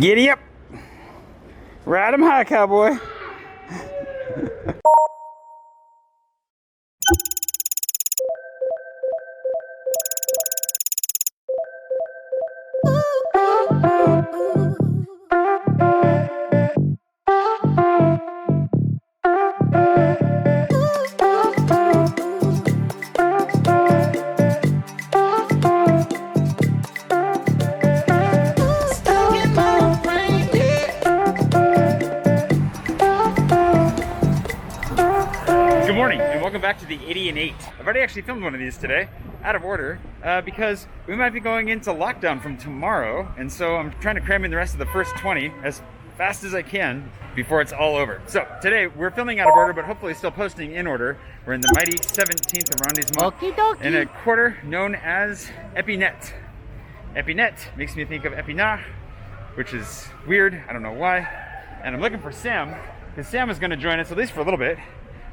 Giddy up. Ride 'em high, cowboy. Good morning and welcome back to the 80 and 8. I've already actually filmed one of these today, out of order, because we might be going into lockdown from tomorrow, and so I'm trying to cram in the rest of the first 20 as fast as I can before it's all over. So today we're filming out of order, but hopefully still posting in order. We're in the mighty 17th arrondissement in a quarter known as Épinettes. Épinettes makes me think of épinards, which is weird, I don't know why. And I'm looking for Sam, because Sam is going to join us at least for a little bit.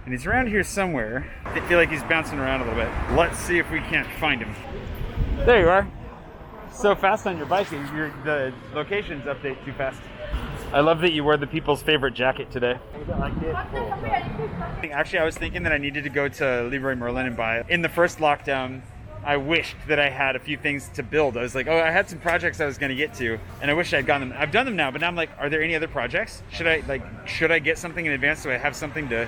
And he's around here somewhere. I feel like he's bouncing around a little bit. Let's see if we can't find him. There you are. So fast on your bike, the locations update too fast. I love that you wore the people's favorite jacket today. Actually, I was thinking that I needed to go to Leroy Merlin and buy. In the first lockdown, I wished that I had a few things to build. I was like, oh, I had some projects I was going to get to, and I wish I'd gotten them. I've done them now, but now I'm like, are there any other projects? Should I get something in advance so I have something to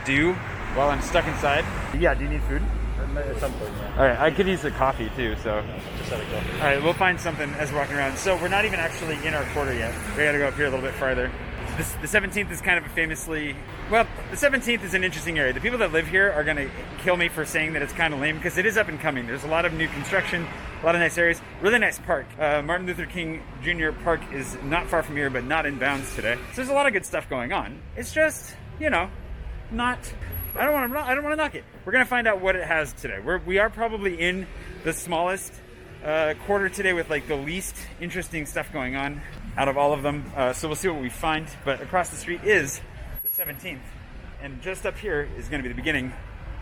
do while I'm stuck inside? Yeah, do you need food? At some point, yeah. All right, I could use a coffee too, so. Just had a coffee. All right, we'll find something as we're walking around. So we're not even actually in our quarter yet. We gotta go up here a little bit farther. The 17th is kind of a famously, well, the 17th is an interesting area. The people that live here are gonna kill me for saying that it's kind of lame, because it is up and coming. There's a lot of new construction, a lot of nice areas, really nice park. Martin Luther King Jr. Park is not far from here, but not in bounds today. So there's a lot of good stuff going on. It's just, you know, not, I don't want to knock it. We're gonna find out what it has today. We are probably in the smallest quarter today with like the least interesting stuff going on out of all of them. So we'll see what we find. But across the street is the 17th, and just up here is gonna be the beginning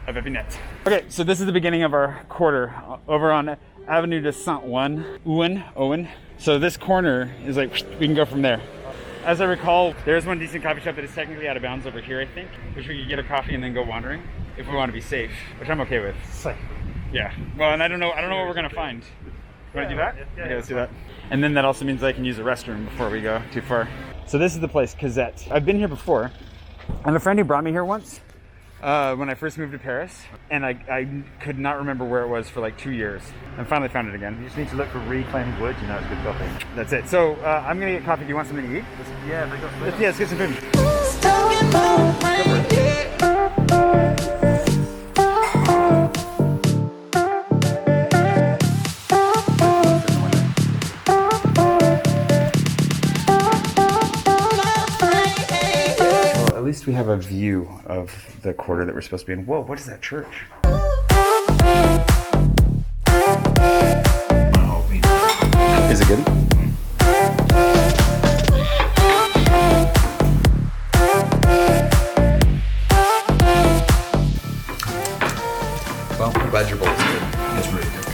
of Épinettes. Okay, so this is the beginning of our quarter over on Avenue de Saint-Ouen. So this corner is like, we can go from there. As I recall, there's one decent coffee shop that is technically out of bounds over here, I think, which we could get a coffee and then go wandering if we want to be safe, which I'm okay with. Safe. Yeah. Well, and I don't know what we're gonna find. You want to do that? Yeah, Okay, let's do that. And then that also means I can use the restroom before we go too far. So this is the place, Cazette. I've been here before. I have a friend who brought me here once when I first moved to Paris, and I could not remember where it was for like 2 years. And finally found it again. You just need to look for reclaimed wood, you know it's good coffee. That's it. So I'm gonna get coffee. Do you want something to eat? Yeah, they got food. Yeah, let's get some food. Well, at least we have a view of the quarter that we're supposed to be in. Whoa, what is that church? Is it good? Well, I'm glad your bowl is good. It's really good.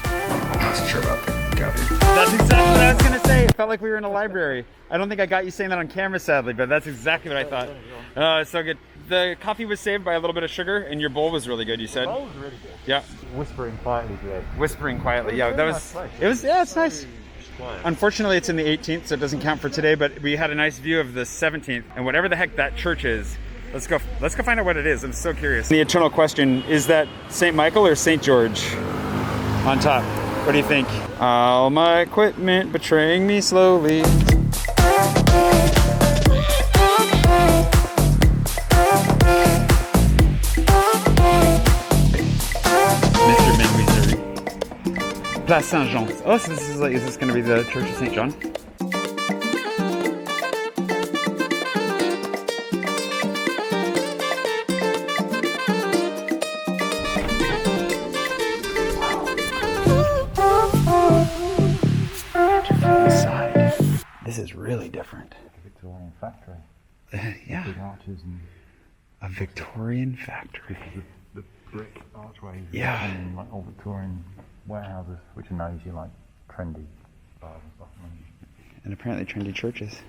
I'm not so sure about the coffee. That's exactly what I was gonna say. It felt like we were in a library. I don't think I got you saying that on camera, sadly, but that's exactly what I thought. Oh, it's so good. The coffee was saved by a little bit of sugar, and your bowl was really good, you said? The bowl was really good. Yeah. Whispering quietly, Greg. Whispering quietly, yeah. That was, Nice it was, yeah, it's nice. Quiet. Unfortunately, it's in the 18th, so it doesn't count for today, but we had a nice view of the 17th, and whatever the heck that church is, let's go find out what it is. I'm so curious. The eternal question, is that St. Michael or St. George on top? What do you think? All my equipment betraying me slowly. Mr. Menuiserie. Place Saint-Jean. Oh, so this is like, is this going to be the Church of St. John? This is really different. Victorian factory. Yeah. Big arches and A Victorian factory. the brick archways. Yeah. And like old Victorian warehouses, which are now usually like trendy bars and stuff. and apparently trendy churches.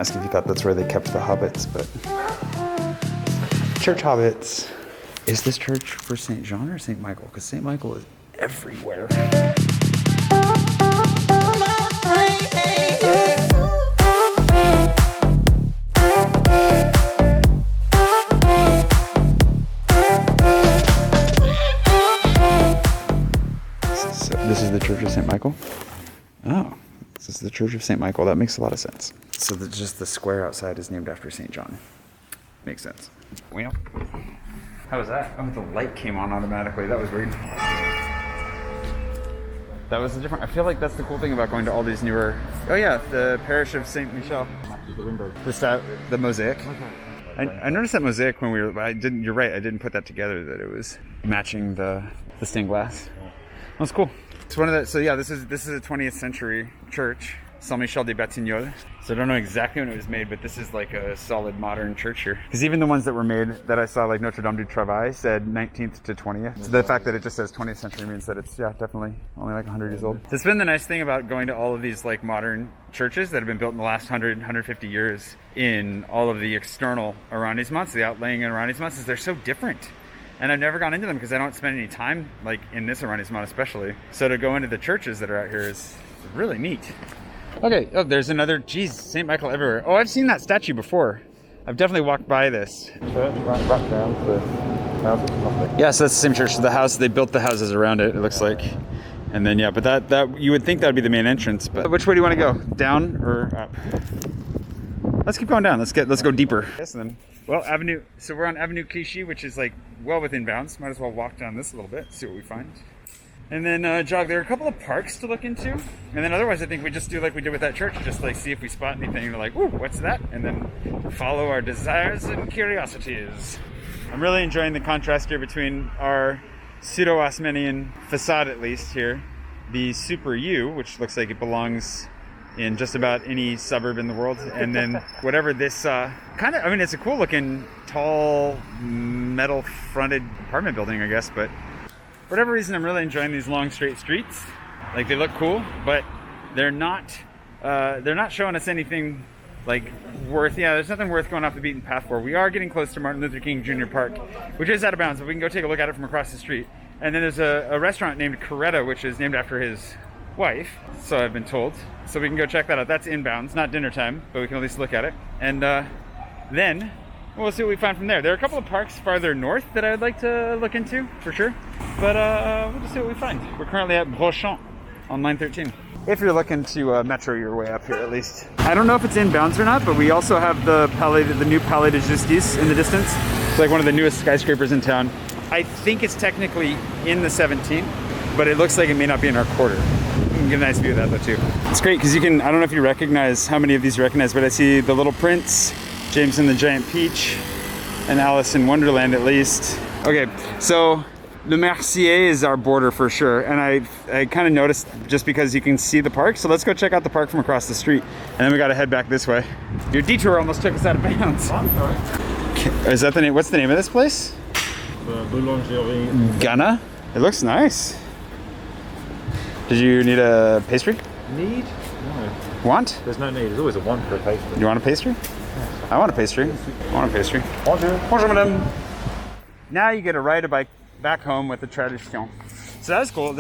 If you thought that's where they kept the hobbits, but church hobbits. Is this church for St. John or St. Michael? Because St. Michael is everywhere. This is the Church of St. Michael? Oh. This is the Church of St. Michael. That makes a lot of sense. So just the square outside is named after St. John. Makes sense. Well, how was that? Oh, the light came on automatically. That was weird. That was a different. I feel like that's the cool thing about going to all these newer. Oh yeah, the parish of SAINT-MICHEL. The mosaic. I noticed that mosaic when we were. I didn't. You're right. I didn't put that together. That it was matching the stained glass. That's cool. It's one of the, so yeah, this is a 20th century church, Saint-Michel de Batignolles. So I don't know exactly when it was made, but this is like a solid modern church here. Because even the ones that were made that I saw, like Notre Dame du Travail, said 19th to 20th. So the fact that it just says 20th century means that it's, yeah, definitely only like 100 years old. So it's been the nice thing about going to all of these like modern churches that have been built in the last 100, 150 years in all of the external arrondissements, the outlaying arrondissements, is they're so different. And I've never gone into them because I don't spend any time like in this arrondissement especially. So to go into the churches that are out here is really neat. Okay, oh, there's another, geez, St. Michael everywhere. Oh, I've seen that statue before. I've definitely walked by this. Church right back down to the houses. Yeah, so that's the same church. So the house, they built the houses around it, it looks like. And then, yeah, but that you would think that would be the main entrance. But which way do you want to go? Down or up? Let's keep going down. Let's go deeper. Yes, and then, well, Avenue. So we're on Avenue Clichy, which is like well within bounds. Might as well walk down this a little bit, see what we find. And then jog. There are a couple of parks to look into. And then otherwise, I think we just do like we did with that church. Just like see if we spot anything. We're like, ooh, what's that? And then follow our desires and curiosities. I'm really enjoying the contrast here between our pseudo-Haussmannian facade, at least here. The Super U, which looks like it belongs in just about any suburb in the world, and then whatever this kind of, I mean, it's a cool looking tall metal fronted apartment building, I guess, but for whatever reason I'm really enjoying these long straight streets. Like, they look cool, but they're not showing us anything like worth, yeah, there's nothing worth going off the beaten path for. We are getting close to Martin Luther King Jr. Park, which is out of bounds, but we can go take a look at it from across the street. And then there's a restaurant named Coretta, which is named after his wife, so I've been told. So we can go check that out. That's inbounds, not dinner time, but we can at least look at it. And then we'll see what we find from there. There are a couple of parks farther north that I would like to look into, for sure. But we'll just see what we find. We're currently at Brochant on line 13. If you're looking to metro your way up here, at least. I don't know if it's inbounds or not, but we also have the new Palais de Justice in the distance. It's like one of the newest skyscrapers in town. I think it's technically in the 17th, but it looks like it may not be in our quarter. You can get a nice view of that though too. It's great because you can, I don't know if you recognize, how many of these you recognize, but I see The Little Prince, James and the Giant Peach, and Alice in Wonderland at least. Okay, so the Mercier is our border for sure, and I kind of noticed just because you can see the park, so let's go check out the park from across the street, and then we gotta head back this way. Your detour almost took us out of bounds. I'm sorry. Is that the name? What's the name of this place? Boulangerie. Ghana? It looks nice. Did you need a pastry? Need? No. Want? There's no need. There's always a want for a pastry. You want a pastry? Yes. I want a pastry. I want a pastry. Bonjour. Bonjour, madame. Now you get to ride a bike back home with the tradition. So that's cool.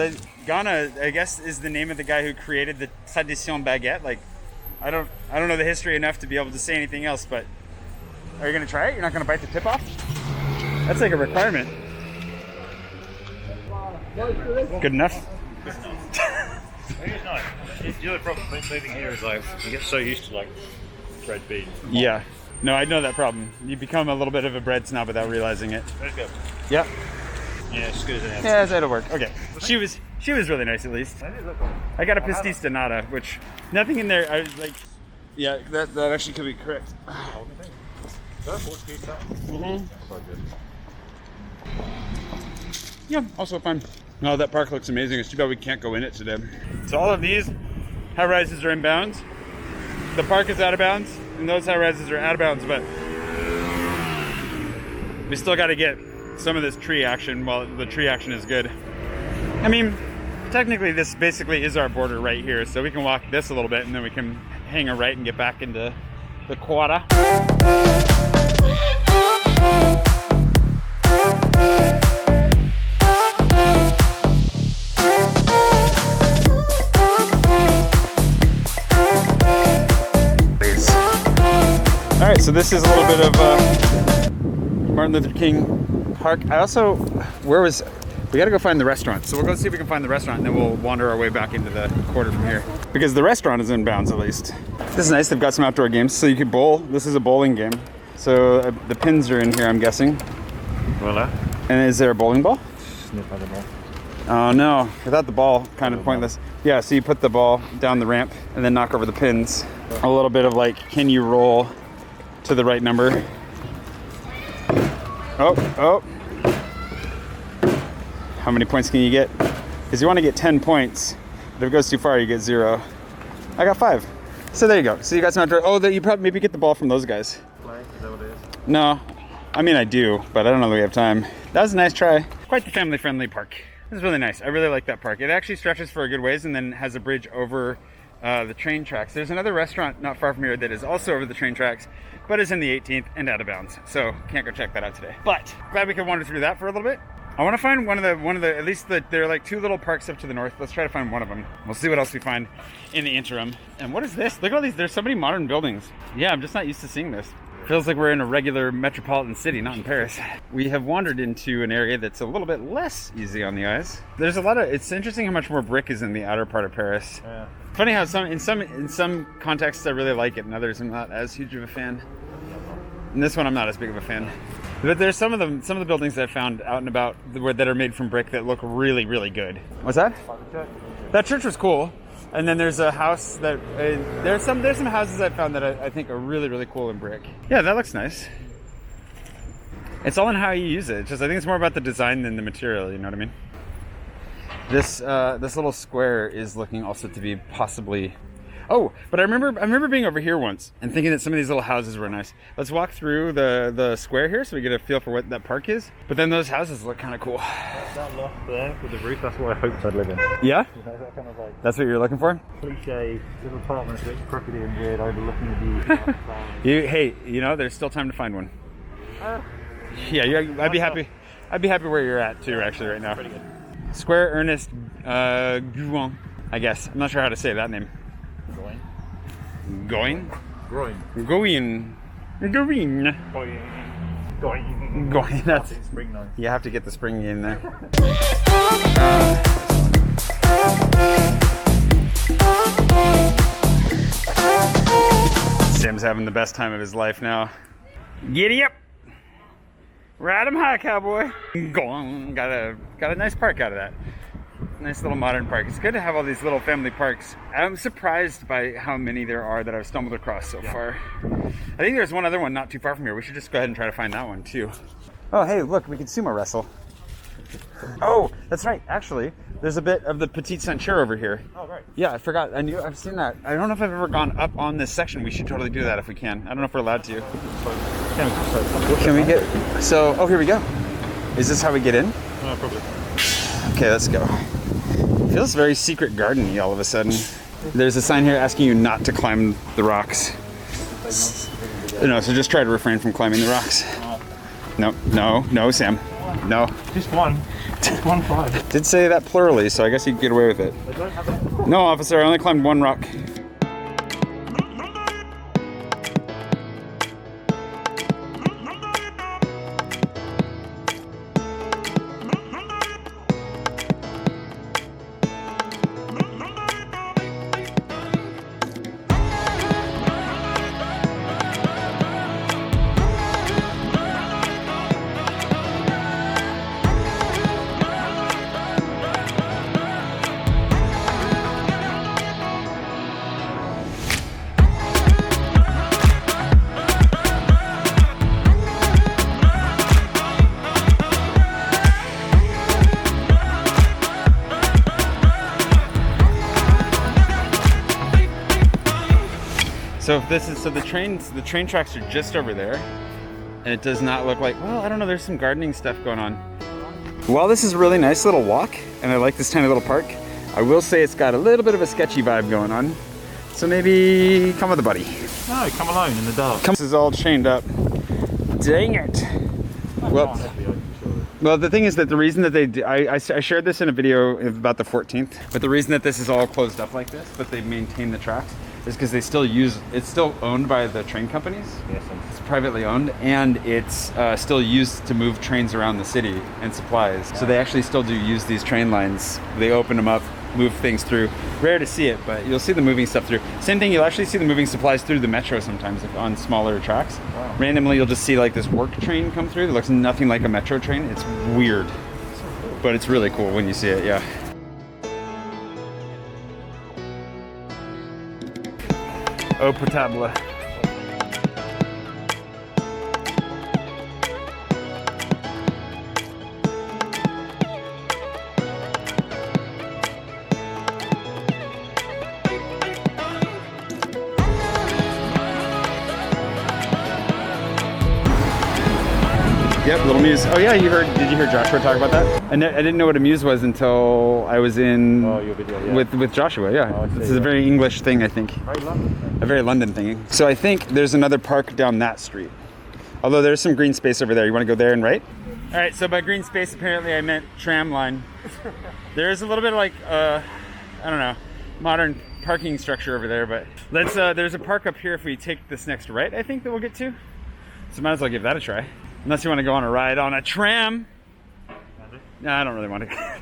Ghana, I guess, is the name of the guy who created the tradition baguette. Like, I don't know the history enough to be able to say anything else, but are you gonna try it? You're not gonna bite the tip off? That's like a requirement. Good enough? It's nice. The other problem with living here is like you get so used to like bread being. Yeah. No, I know that problem. You become a little bit of a bread snob without realizing it. Let's go. Yep. Yeah, it's good as an Yeah, that'll work. Okay. She was really nice at least. I got a pastis de nata, which nothing in there. I was like, yeah, that actually could be correct. Yeah, also fun. Oh, that park looks amazing. It's too bad we can't go in it today. So all of these high-rises are in bounds. The park is out of bounds, and those high-rises are out of bounds, but we still got to get some of this tree action while the tree action is good. I mean, technically this basically is our border right here, so we can walk this a little bit and then we can hang a right and get back into the quadra. All right, so this is a little bit of Martin Luther King Park. We gotta go find the restaurant. So we'll go see if we can find the restaurant and then we'll wander our way back into the quarter from here. Because the restaurant is in bounds at least. This is nice, they've got some outdoor games. So you could bowl, this is a bowling game. So the pins are in here, I'm guessing. Voila. And is there a bowling ball? Snip at the ball. Oh no, without the ball, kind of pointless. Yeah, so you put the ball down the ramp and then knock over the pins. A little bit of like, can you roll to the right number? Oh. How many points can you get? Because you want to get 10 points, but if it goes too far, you get 0. I got 5. So there you go. So you got some outdoor. Oh, you probably maybe get the ball from those guys. Play, is that what it is? No, I mean I do, but I don't know that we have time. That was a nice try. Quite the family-friendly park. This is really nice. I really like that park. It actually stretches for a good ways and then has a bridge over the train tracks. There's another restaurant not far from here that is also over the train tracks, but is in the 18th and out of bounds. So can't go check that out today. But glad we could wander through that for a little bit. I want to find one of the at least there are like 2 little parks up to the north. Let's try to find one of them. We'll see what else we find in the interim. And what is this? Look at all these. There's so many modern buildings. Yeah, I'm just not used to seeing this. Feels like we're in a regular metropolitan city, not in Paris. We have wandered into an area that's a little bit less easy on the eyes. There's a lot of. It's interesting how much more brick is in the outer part of Paris. Yeah. Funny how in some contexts I really like it, and others I'm not as huge of a fan. In this one, I'm not as big of a fan. But there's some of the buildings that I found out and about that are made from brick that look really, really good. What's that? That church was cool. And then there's a house that there's some houses I found that I think are really, really cool in brick. Yeah, that looks nice. It's all in how you use it. It's just I think it's more about the design than the material. You know what I mean? This little square is looking also to be possibly. Oh, but I remember being over here once and thinking that some of these little houses were nice. Let's walk through the square here so we get a feel for what that park is. But then those houses look kind of cool. That loft there with the roof, that's what I hoped I'd live in. Yeah? You know, that kind of like That's what you're looking for? cliche little apartment that's crookedy and weird overlooking the view. Hey, there's still time to find one. Yeah, I'd be happy where you're at too, actually, right now. Pretty good. Square Ernest Gouin, I guess. I'm not sure how to say that name. Going? That's spring noise. you have to get the spring in there. Sam's having the best time of his life now. Giddy up! Ride 'em high, cowboy. Go on. Got a nice park out of that. Nice little modern park. It's good to have all these little family parks. I'm surprised by how many there are that I've stumbled across so far. I think there's one other one not too far from here. We should just go ahead and try to find that one too. Oh, hey, look, we can sumo wrestle. Oh, that's right. Actually, there's a bit of the Petite Ceinture over here. Oh, right. Yeah, I forgot. I've seen that. I don't know if I've ever gone up on this section. We should totally do that if we can. I don't know if we're allowed to. Can we get... So, oh, here we go. Is this how we get in? No, probably. Okay, let's go. Feels very secret garden-y all of a sudden. There's a sign here asking you not to climb the rocks. No, so just try to refrain from climbing the rocks. No, Sam. No. Just one. Just 1 5. Did say that plurally, so I guess you can get away with it. They don't have it. No, officer, I only climbed 1 rock. So if this is, so the train tracks are just over there, and it does not look like, well, I don't know, there's some gardening stuff going on. While this is a really nice little walk, and I like this tiny little park, I will say it's got a little bit of a sketchy vibe going on. So maybe come with a buddy. No, come alone in the dark. This is all chained up. Dang it. Well, the thing is that the reason that they do, I shared this in a video about the 14th, but the reason that this is all closed up like this, but they maintain the tracks, is because they still use, it's still owned by the train companies. Yes, it's privately owned, and it's still used to move trains around the city and supplies. So they actually still do use these train lines. They open them up, move things through. Rare to see it, but you'll see the moving stuff through. Same thing, you'll actually see the moving supplies through the metro sometimes on smaller tracks. Wow. Randomly, you'll just see like this work train come through that looks nothing like a metro train. It's weird, but it's really cool when you see it, yeah. Eau potable. Yep, little muse. Oh yeah, did you hear Joshua talk about that? I didn't know what a muse was until I was in your video, yeah. with Joshua, yeah. Oh, This is a very English thing, I think. Very London thing. A very London thing. So I think there's another park down that street. Although there's some green space over there. You want to go there and right? All right, so by green space, apparently I meant tram line. There's a little bit of like, I don't know, modern parking structure over there, but let's, there's a park up here if we take this next right, I think, that we'll get to. So might as well give that a try. Unless you want to go on a ride on a tram. No, I don't really want to.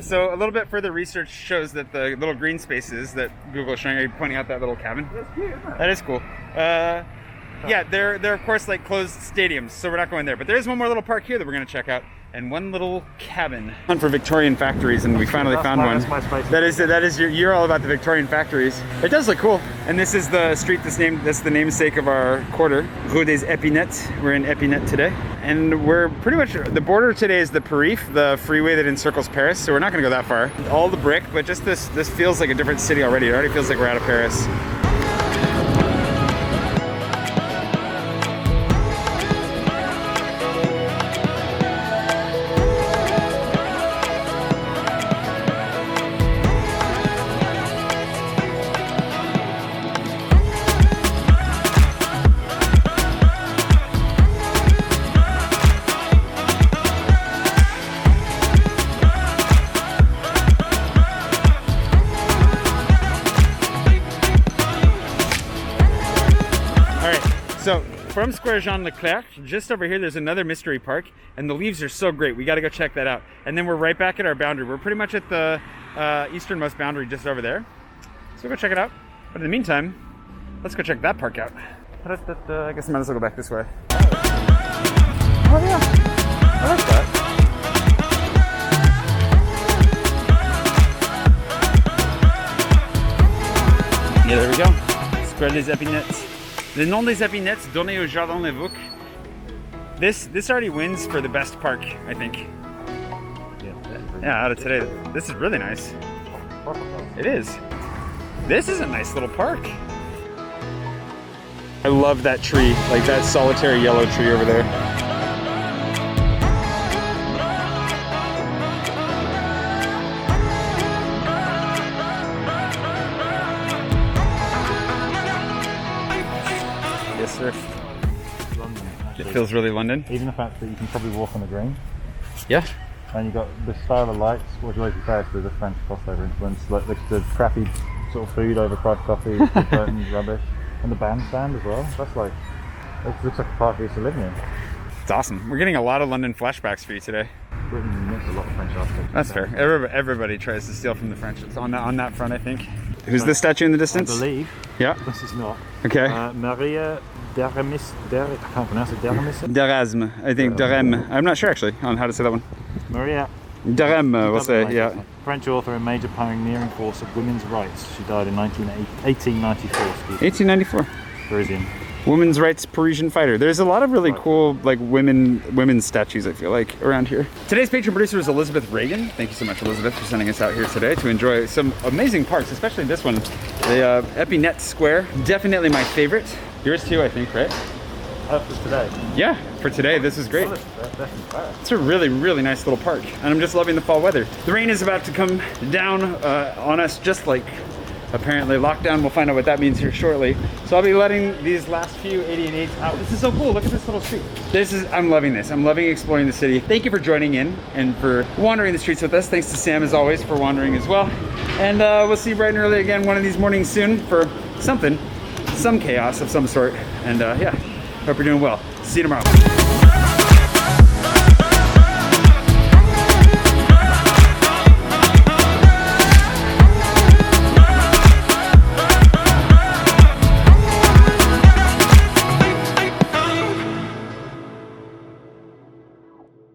So a little bit further research shows that the little green spaces that Google is showing, are you pointing out that little cabin? That's cute, isn't it? That is cool. Yeah, they're of course like closed stadiums, so we're not going there. But there's one more little park here that we're going to check out, and one little cabin. Hunt for Victorian factories, and we finally found one. That's my space. That is you're all about the Victorian factories. It does look cool. And this is the street that's the namesake of our quarter, Rue des Épinettes. We're in Épinettes today, and we're pretty much, the border today is the Périph', the freeway that encircles Paris. So we're not going to go that far. All the brick, but just this feels like a different city already. It already feels like we're out of Paris. So from Square Jean Leclerc, just over here, there's another mystery park, and the leaves are so great. We got to go check that out. And then we're right back at our boundary. We're pretty much at the easternmost boundary just over there. So we'll go check it out. But in the meantime, let's go check that park out. I guess I might as well go back this way. Oh yeah, I like that. Yeah, there we go. Square des Épinettes. Le nom des Épinettes donné au Jardin Les Vauques. This already wins for the best park, I think. Yeah, out of today. This is really nice. It is. This is a nice little park. I love that tree, like that solitary yellow tree over there. Yes, sir. London, It feels really London. Even the fact that you can probably walk on the green. Yeah. And you got the style of lights, which always compares to the French crossover influence, like the crappy sort of food, overpriced coffee, the curtains, rubbish, and the bandstand as well. That's like, it looks like a park we used to live in. It's awesome. We're getting a lot of London flashbacks for you today. Britain makes a lot of French architecture. That's fair. Everybody tries to steal from the French. It's on that front, I think. Who's the statue in the distance? I believe. Yeah. This is not. Okay. Maria d'Aramis, I can't pronounce it, d'Aramis? D'Erasme, I think. D'Erasme. I'm not sure actually on how to say that one. Maria. D'Erasme, we'll say, yeah. French author and major pioneering force of women's rights. She died in 1894. 1894. Parisian. Women's rights Parisian fighter. There's a lot of really cool like women's statues, I feel like, around here. Today's patron producer is Elizabeth Reagan. Thank you so much, Elizabeth, for sending us out here today to enjoy some amazing parks, especially this one, the Épinettes Square. Definitely my favorite. Yours too, I think, right? For today. Yeah, for today, this is great. It's a really, really nice little park, and I'm just loving the fall weather. The rain is about to come down on us, just like apparently lockdown. We'll find out what that means here shortly. So I'll be letting these last few 88s out. This is so cool. Look at this little street. I'm loving this. I'm loving exploring the city. Thank you for joining in and for wandering the streets with us. Thanks to Sam, as always, for wandering as well. And we'll see you bright and early again one of these mornings soon for something, some chaos of some sort. And yeah, hope you're doing well. See you tomorrow.